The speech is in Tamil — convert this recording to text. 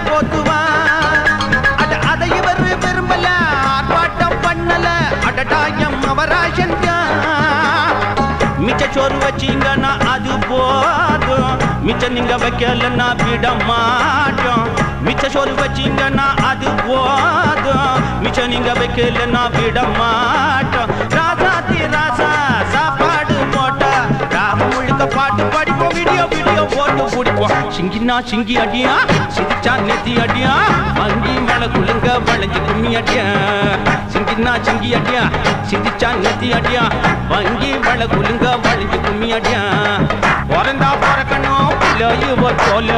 போத்துவான் அதை இவர் விரும்பல ஆர்ப்பாட்டம் பண்ணல அடடாயம் அவராஜன் மிச்ச சோறு வச்சீங்கன்னா அது போதும் மிச்சம் நீங்க வைக்கலன்னா விட மாட்டோம் மிச்ச சோறு வச்சீங்கன்னா அது போதும் மிச்சம் நீங்க வைக்கலன்னா விட மாட்டோம் ராசாத்தி ராசா சாப்பாடு போட்டா ராம முழுக்க பாட்டு படிப்போம் வீடியோ போட்டு பிடிப்போம் சிங்கினா சிங்கி அடியா சிரிச்சா நெத்தி அடியா வங்கி மேல குழுங்க வளைஞ்சு கும்மி அடியா சிங்கினா சிங்கி அடியா சிரிச்சா நெத்தி அடியா வங்கி மேல குழுங்க வளைஞ்சு கும்மி அடியா பிறந்தா பிறக்கணும் பிள்ளை போல